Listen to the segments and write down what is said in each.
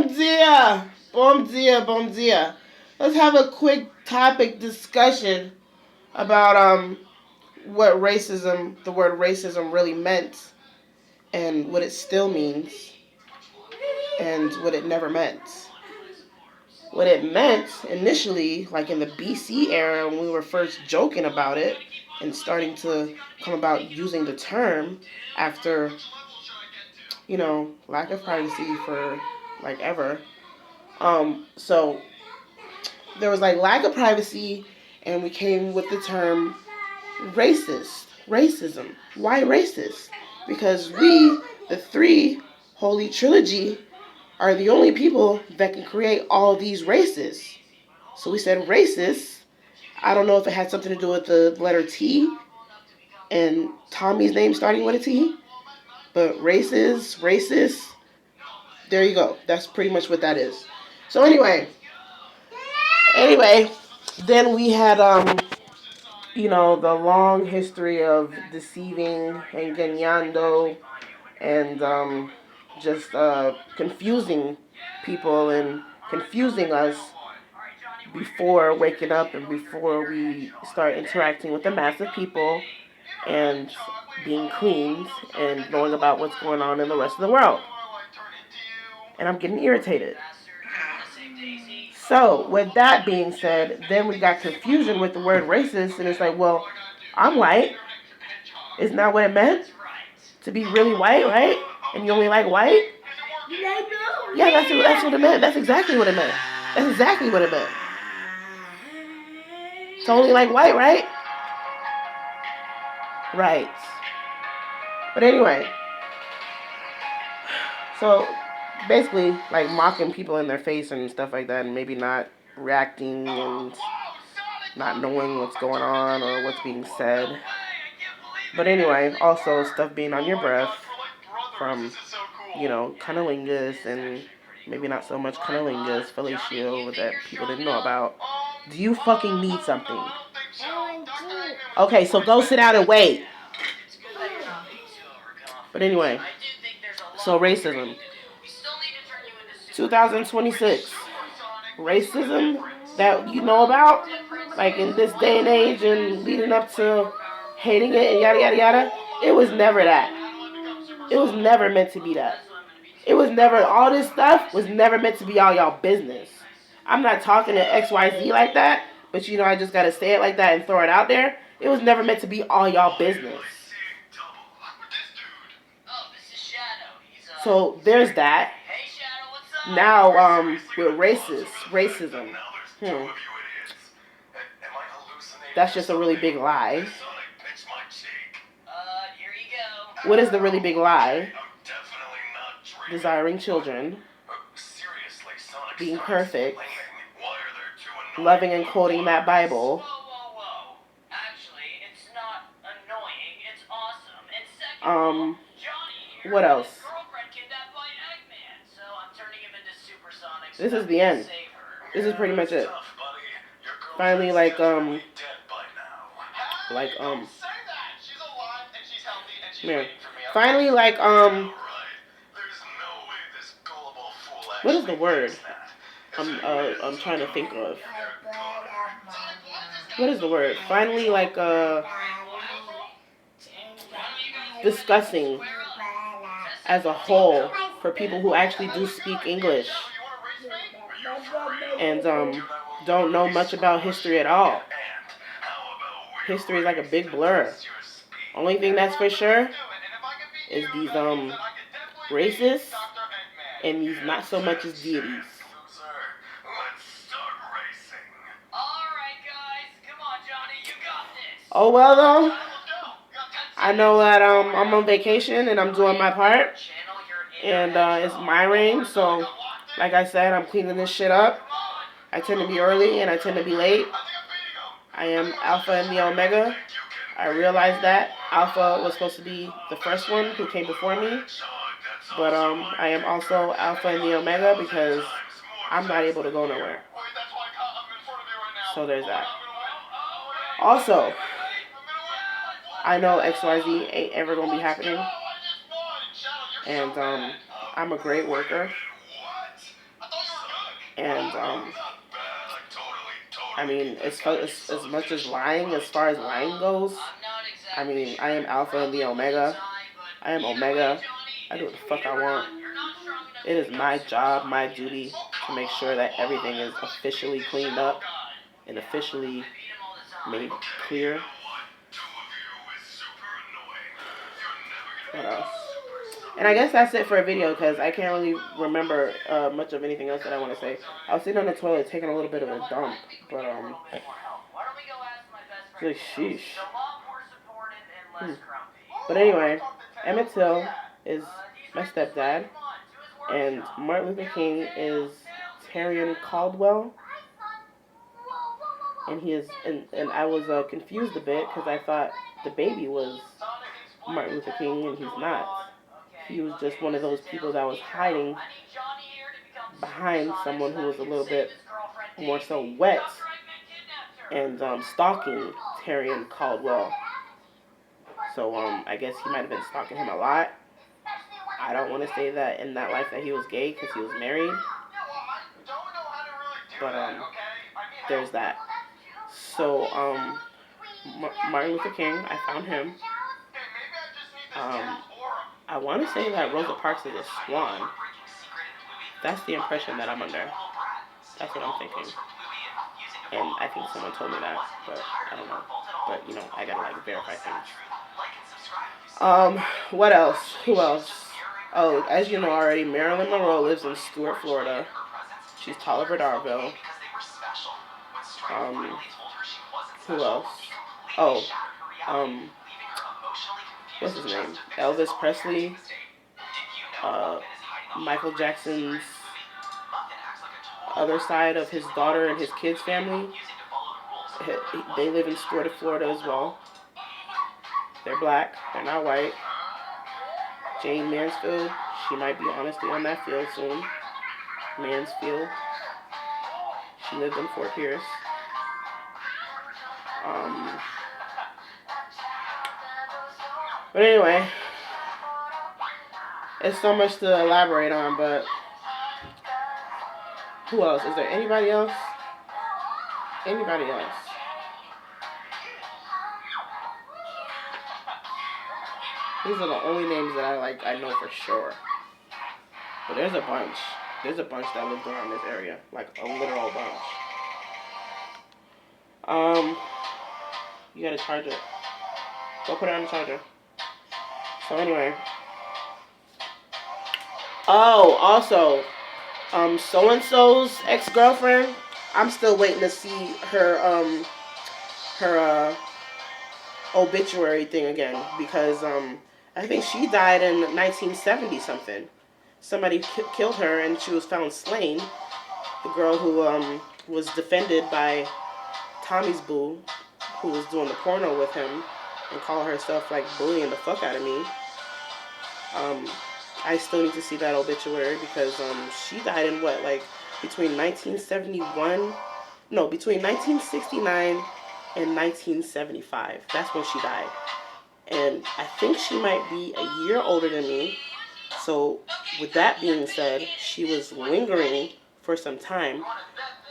dia. Bom dia, bom dia. Let's have a quick topic discussion about what racism, the word racism really meant and what it still means and what it never meant. What it meant initially, like in the BC era when we were first joking about it and starting to come about using the term after, lack of privacy for like ever. So there was like lack of privacy and we came with the term racism. Why racist? Because we, the three holy trilogy, are the only people that can create all these races. So we said racist. I don't know if it had something to do with the letter T and Tommy's name starting with a T, but racist. There you go. That's pretty much what that is. So anyway, then we had the long history of deceiving, engañando, and just confusing people and confusing us before waking up and before we start interacting with the mass of people and being cleaned and knowing about what's going on in the rest of the world. And I'm getting irritated. So, with that being said, then we got confusion with the word racist, and it's like, well, I'm white. Isn't that what it meant? To be really white, right? And you only like white? Yeah, that's what it meant. That's exactly what it meant. That's exactly what it meant. It's only like white, right? Right. But anyway, so basically, like mocking people in their face and stuff like that, and maybe not reacting and not knowing what's going on or what's being said. But anyway, also stuff being on your breath from, cunnilingus and maybe not so much cunnilingus, fellatio that people didn't know about. Do you fucking need something? Okay, so go sit down and wait. But anyway, so racism. 2026. Racism that you know about, like in this day and age and leading up to hating it and yada yada yada, it was never that. It was never meant to be that. It was never, all this stuff was never meant to be all y'all business. I'm not talking to XYZ like that, but I just gotta say it like that and throw it out there. It was never meant to be all y'all business. So there's that. Now, with racism. That's just a really big lie. What is the really big lie? Desiring children, being perfect, loving and quoting that Bible. What else? This is the end. This is pretty much it. Finally, finally, what is the word? I'm trying to think of. What is the word? Finally, discussing as a whole for people who actually do speak English and don't know much about history at all. History is like a big blur. Only thing that's for sure is these racists and these not so much as deities. Oh well though, I know that I'm on vacation and I'm doing my part, and it's my reign, so like I said, I'm cleaning this shit up. I tend to be early and I tend to be late. I am Alpha and the Omega. I realized that Alpha was supposed to be the first one who came before me, but I am also Alpha and the Omega because I'm not able to go nowhere. So there's that. Also, I know XYZ ain't ever gonna be happening, and I'm a great worker. And I mean, as much as lying, as far as lying goes, I mean, I am Alpha and the Omega. I am Omega. I do what the fuck I want. It is my job, my duty to make sure that everything is officially cleaned up and officially made clear. What else? And I guess that's it for a video because I can't really remember much of anything else that I want to say. I was sitting on the toilet taking a little bit of a dump, but like, sheesh. But anyway, Emmett Till is my stepdad, and Martin Luther King is Terrion Caldwell, and he is, and I was confused a bit because I thought the baby was Martin Luther King, and he's not. He was just one of those people that was hiding behind someone who was a little bit more so wet and stalking Terrion Caldwell. So I guess he might have been stalking him a lot. I don't want to say that in that life that he was gay because he was married. But there's that. So Martin Luther King, I found him. I want to say that Rosa Parks is a swan. That's the impression that I'm under. That's what I'm thinking. And I think someone told me that, but I don't know. But, you know, I gotta, like, verify things. What else? Who else? Oh, as you know already, Marilyn Monroe lives in Stuart, Florida. She's Tolliver Darville. Who else? Oh, what's his name? Elvis Presley. Michael Jackson's other side of his daughter and his kids' family. They live in Stuart, Florida as well. They're black. They're not white. Jane Mansfield. She might be honestly on that field soon. Mansfield. She lived in Fort Pierce. But anyway, it's so much to elaborate on, but who else? Is there anybody else? Anybody else? These are the only names that I know for sure. But there's a bunch. There's a bunch that lived around this area. Like a literal bunch. You gotta charge it. Go put it on the charger. So anyway. Oh, also, so-and-so's ex-girlfriend, I'm still waiting to see her obituary thing again, because I think she died in 1970 something. Somebody killed her and she was found slain. The girl who was defended by Tommy's boo, who was doing the porno with him, and called herself like bullying the fuck out of me. I still need to see that obituary because she died in what, like between 1971, no, between 1969 and 1975. That's when she died. And I think she might be a year older than me. So with that being said, she was lingering for some time.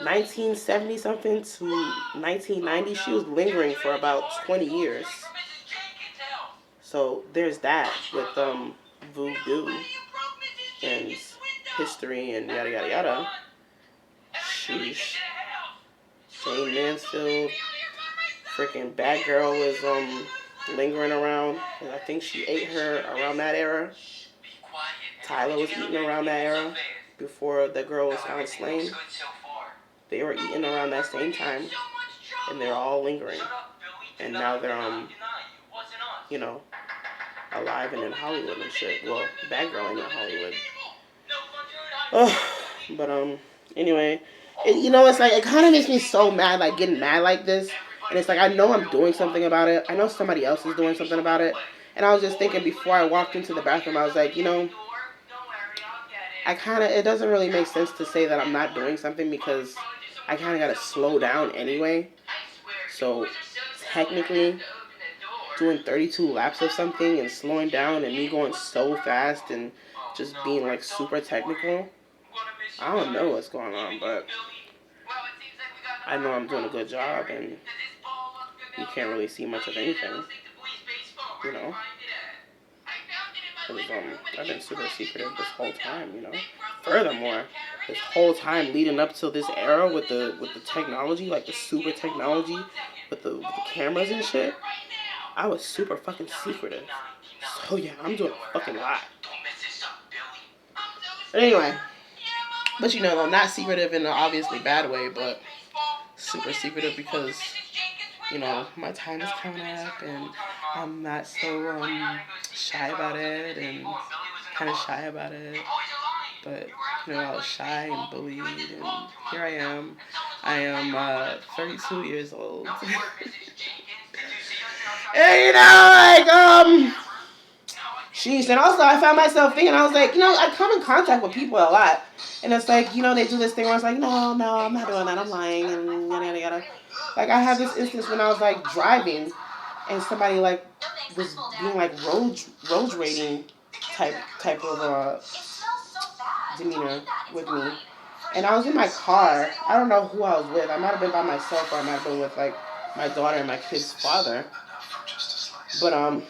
1970 something to 1990, she was lingering for about 20 years. So there's that with voodoo and history and yada yada yada. Sheesh. Jane Mansfield, freaking bad girl was lingering around, and I think she ate her around that era. Tyler was eating around that era before the girl was found slain. They were eating around that same time, and they're all lingering. And now they're you know, alive and in Hollywood and shit. Well, bad girl ain't in Hollywood. But anyway, you know, it's like, it kind of makes me so mad, like getting mad like this. And it's like, I know I'm doing something about it. I know somebody else is doing something about it. And I was just thinking before I walked into the bathroom, I was like, you know, it doesn't really make sense to say that I'm not doing something because I kind of got to slow down anyway. So technically, doing 32 laps of something and slowing down and me going so fast and just being like super technical, I don't know what's going on, but I know I'm doing a good job, and you can't really see much of anything, you know. Because I've been super secretive this whole time, you know. Furthermore, this whole time leading up to this era with the technology, like the super technology, with the cameras and shit, I was super fucking secretive. So yeah, I'm doing a fucking lot. But anyway, but you know, I'm not secretive in an obviously bad way, but super secretive because, you know, my time is coming up and I'm not so shy about it, and kind of shy about it. But, you know, I was shy and bullied, and here I am. I am 32 years old. And, you know, like, sheesh. And also, I found myself thinking, I was like, you know, I come in contact with people a lot. And it's like, you know, they do this thing where it's like, no, I'm not doing that. I'm lying, and yada, yada, yada. Like, I had this instance when I was, like, driving, and somebody, like, was being, like, road rating type of demeanor with me. And I was in my car. I don't know who I was with. I might have been by myself, or I might have been with, like, my daughter and my kid's father. But,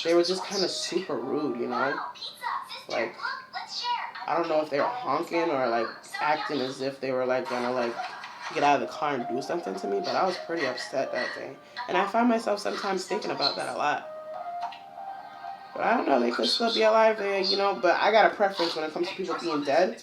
they were just kind of super rude, you know? Like, I don't know if they were honking or, like, acting as if they were, like, gonna, like, get out of the car and do something to me, but I was pretty upset that day. And I find myself sometimes thinking about that a lot. But I don't know, they could still be alive there, you know, but I got a preference when it comes to people being dead.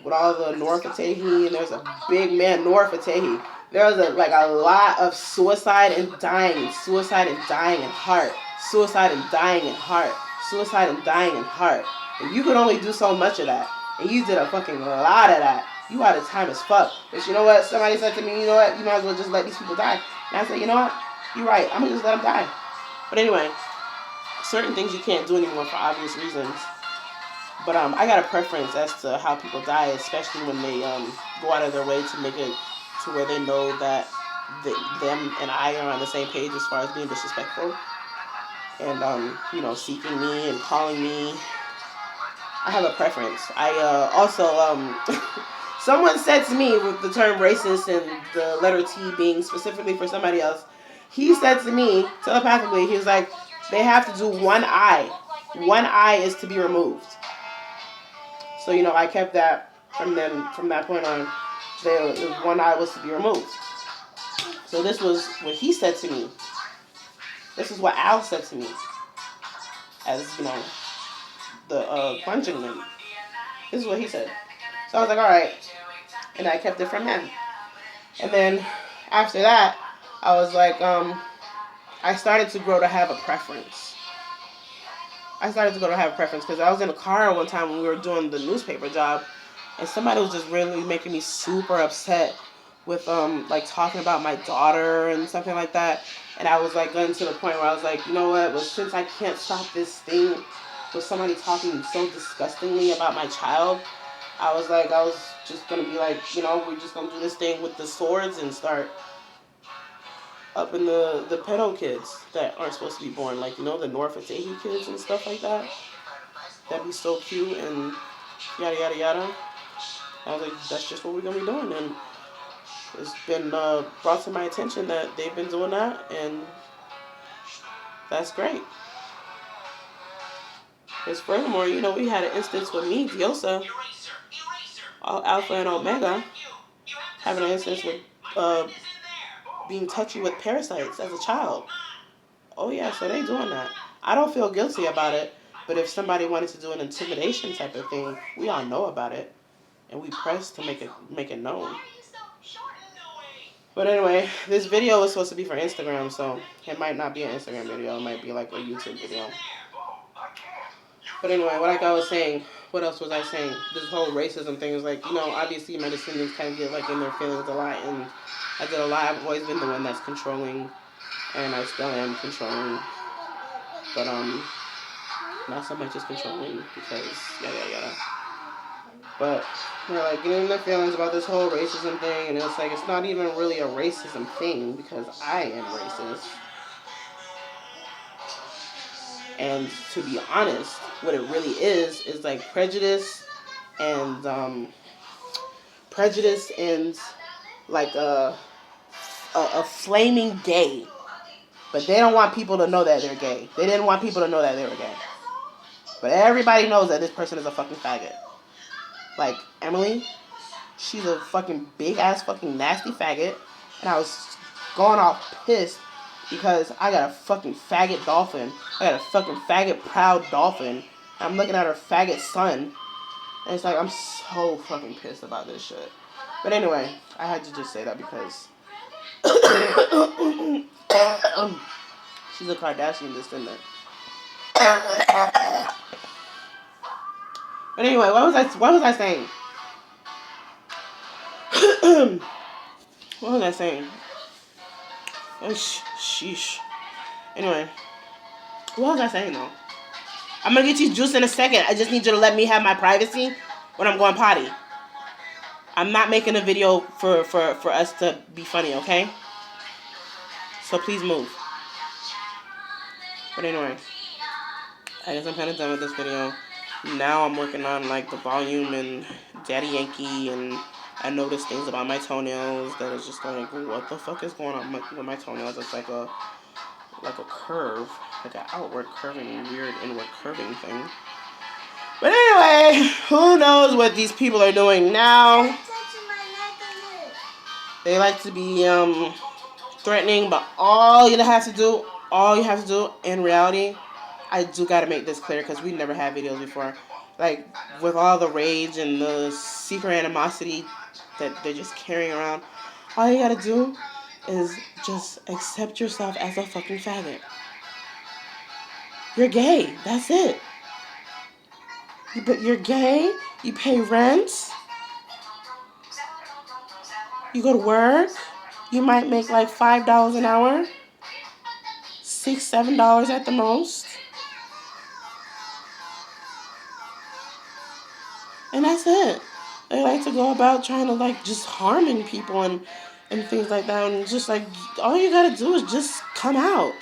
With all the Norfatehee, and there's a big man, Norfatehee. There's a lot of suicide and dying in heart. Suicide and dying in heart. Suicide and dying in heart. And you could only do so much of that. And you did a fucking lot of that. You out of time as fuck. But you know what? Somebody said to me, you know what? You might as well just let these people die. And I said, you know what? You're right. I'm going to just let them die. But anyway, certain things you can't do anymore for obvious reasons. But I got a preference as to how people die, especially when they go out of their way to make it to where they know that them and I are on the same page as far as being disrespectful. And, you know, seeking me and calling me. I have a preference. I also, someone said to me with the term racist and the letter T being specifically for somebody else, he said to me telepathically, he was like, they have to do one eye. One eye is to be removed. So, you know, I kept that from that point on. The one eye was to be removed. So this was what he said to me. This is what Al said to me. As, you know, the punching him. This is what he said. So I was like, alright. And I kept it from him. And then after that, I was like, I started to grow to have a preference. Because I was in a car one time when we were doing the newspaper job, and somebody was just really making me super upset with like talking about my daughter and something like that. And I was like getting to the point where I was like, you know what? Well, since I can't stop this thing with somebody talking so disgustingly about my child, I was just gonna be like, you know, we're just gonna do this thing with the swords and start up in the pedo kids that aren't supposed to be born, like, you know, the Norfatehee kids and stuff like that. That'd be so cute and yada yada yada. I was like, that's just what we're gonna be doing, and it's been brought to my attention that they've been doing that, and that's great. Because furthermore, you know, we had an instance with me, Diosa, Alpha and Omega, having an instance with being touchy with parasites as a child. Oh yeah, so they doing that. I don't feel guilty about it, but if somebody wanted to do an intimidation type of thing, we all know about it, and we press to make it known. But anyway, this video was supposed to be for Instagram, so it might not be an Instagram video. It might be like a YouTube video. But anyway, like I was saying, what else was I saying? This whole racism thing is like, you know, obviously my descendants kind of get like in their feelings a lot, and I did a lot. I've always been the one that's controlling, and I still am controlling. But not so much as controlling because yada yada yada. But they're like getting in their feelings about this whole racism thing, and it's like it's not even really a racism thing because I am racist. And to be honest, what it really is like prejudice and prejudice and like a flaming gay. But they don't want people to know that they're gay. They didn't want people to know that they were gay. But everybody knows that this person is a fucking faggot. Like, Emily, she's a fucking big-ass fucking nasty faggot. And I was going off pissed because I got a fucking faggot dolphin. I got a fucking faggot proud dolphin. I'm looking at her faggot son. And it's like, I'm so fucking pissed about this shit. But anyway, I had to just say that because she's a Kardashian descendant. But anyway, what was I saying? What was I saying? Oh, sheesh. Anyway, what was I saying though? I'm gonna get you juice in a second. I just need you to let me have my privacy when I'm going potty. I'm not making a video for us to be funny, okay? So please move. But anyway, I guess I'm kind of done with this video. Now I'm working on like the volume and Daddy Yankee, and I noticed things about my toenails that is just like, what the fuck is going on with my toenails? It's like a curve, like an outward curving, weird inward curving thing. But anyway, who knows what these people are doing now? They like to be threatening, but all you have to do in reality, I do gotta make this clear because we never had videos before. Like, with all the rage and the secret animosity that they're just carrying around, all you gotta do is just accept yourself as a fucking faggot. You're gay. That's it. But you're gay. You pay rent. You go to work. You might make like $5 an hour. $6, $7 at the most. And that's it. They like to go about trying to like just harming people and things like that. And just like, all you gotta do is just come out.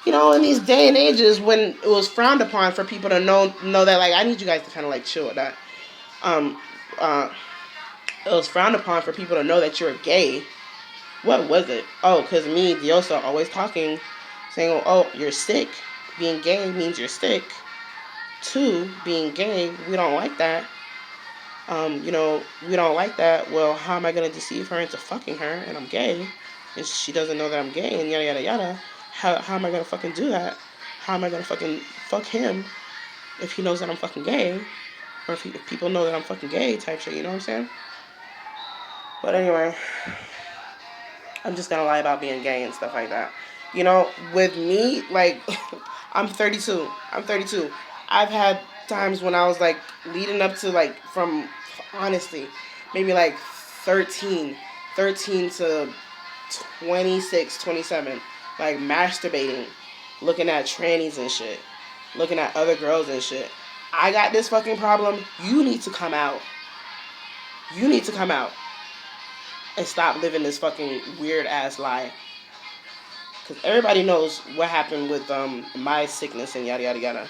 You know, in these day and ages when it was frowned upon for people to know that, like, I need you guys to kind of like chill with that. It was frowned upon for people to know that you're gay. What was it? Oh, because me, Diosa, always talking, saying, oh, you're sick. Being gay means you're sick. 2, being gay, we don't like that. We don't like that. Well, how am I going to deceive her into fucking her and I'm gay? And she doesn't know that I'm gay and yada, yada, yada. How am I going to fucking do that? How am I going to fucking fuck him if he knows that I'm fucking gay? Or if people know that I'm fucking gay type shit, you know what I'm saying? But anyway, I'm just going to lie about being gay and stuff like that. You know, with me, like, I'm 32. I've had times when I was, like, leading up to, like, from, honestly, maybe, like, 13 to 26, 27, like, masturbating, looking at trannies and shit, looking at other girls and shit. I got this fucking problem. You need to come out. You need to come out and stop living this fucking weird-ass lie. Because everybody knows what happened with my sickness and yada, yada, yada.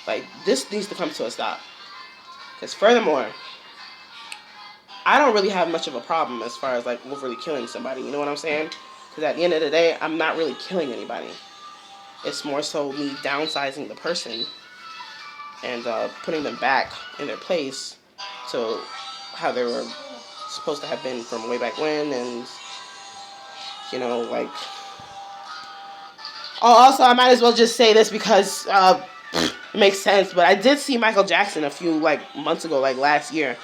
Like, this needs to come to a stop. Because furthermore, I don't really have much of a problem as far as, like, overly killing somebody. You know what I'm saying? Because at the end of the day, I'm not really killing anybody. It's more so me downsizing the person and putting them back in their place to how they were supposed to have been from way back when. And, you know, like... Oh, also, I might as well just say this because it makes sense. But I did see Michael Jackson a few, like, months ago, like, last year.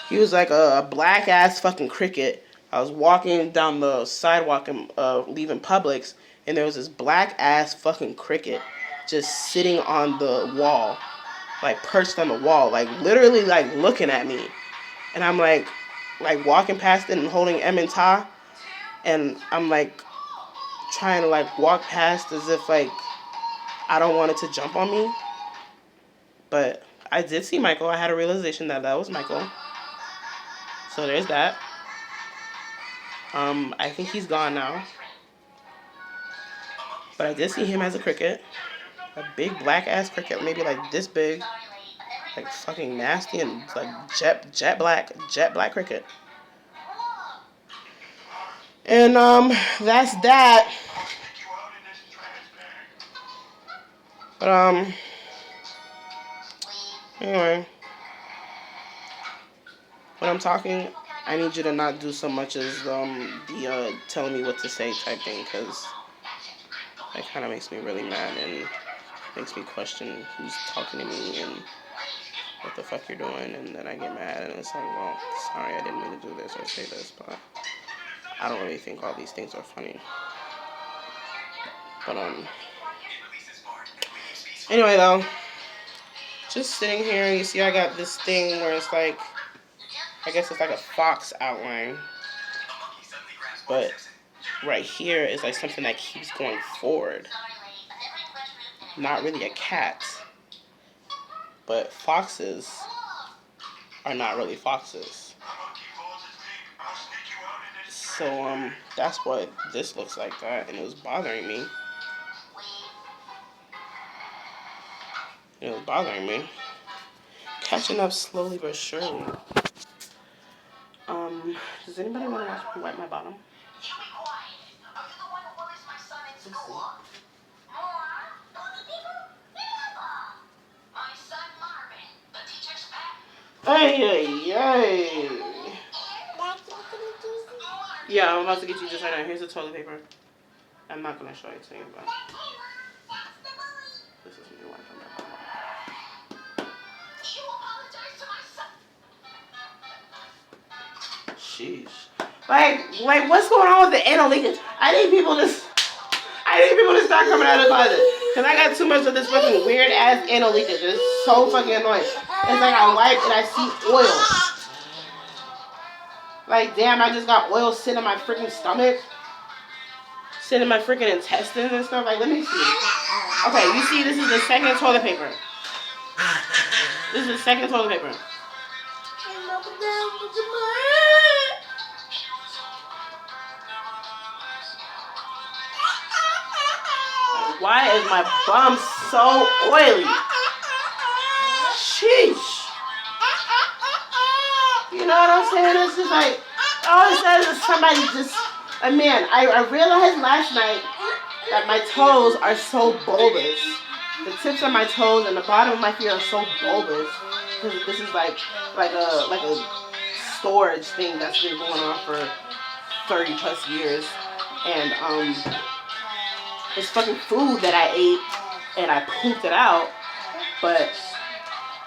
He was like a black-ass fucking cricket. I was walking down the sidewalk and leaving Publix, and there was this black-ass fucking cricket just sitting on the wall, like perched on the wall, like literally like looking at me. And I'm like walking past it and holding Emmett, and I'm like trying to like walk past as if like I don't want it to jump on me. But I did see Michael. I had a realization that was Michael. So there's that. I think he's gone now. But I did see him as a cricket. A big black ass cricket, maybe like this big. Like fucking nasty and like jet black cricket. And that's that. But anyway, when I'm talking, I need you to not do so much as the telling me what to say type thing, because that kind of makes me really mad and makes me question who's talking to me and what the fuck you're doing, and then I get mad and it's like, well, sorry, I didn't mean to do this or say this, but I don't really think all these things are funny. But anyway though, just sitting here, you see I got this thing where it's like, I guess it's like a fox outline, but right here is like something that keeps going forward. Not really a cat, but foxes are not really foxes. So that's what this looks like that, and it was bothering me. It was bothering me. Catching up slowly but surely. Does anybody want to watch me wipe my bottom? Hey. Yeah, I'm about to get you just right now. Here's the toilet paper. I'm not going to show it to you, but this is me wiping my bottom. Sheesh. Like, what's going on with the anal leakage? I need people to start coming out of the closet. Because I got too much of this fucking weird ass anal leakage. It's so fucking annoying. It's like I wipe and I see oil. Like, damn, I just got oil sitting in my freaking stomach. Sitting in my freaking intestines and stuff. Like, let me see. Okay, you see, this is the second toilet paper. This is the second toilet paper. Why is my bum so oily? Sheesh. You know what I'm saying? It's just like, all it says is somebody just, man, I realized last night that my toes are so bulbous. The tips of my toes and the bottom of my feet are so bulbous. Because this is like a storage thing that's been going on for 30 plus years. And, it's fucking food that I ate and I pooped it out, but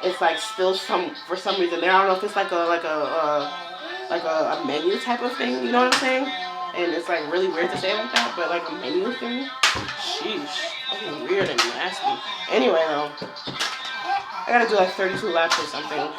it's like still for some reason there. I don't know if it's like a menu type of thing, you know what I'm saying? And it's like really weird to say it like that, but like a menu thing. Sheesh, fucking weird and nasty. Anyway though, I gotta do like 32 laps or something.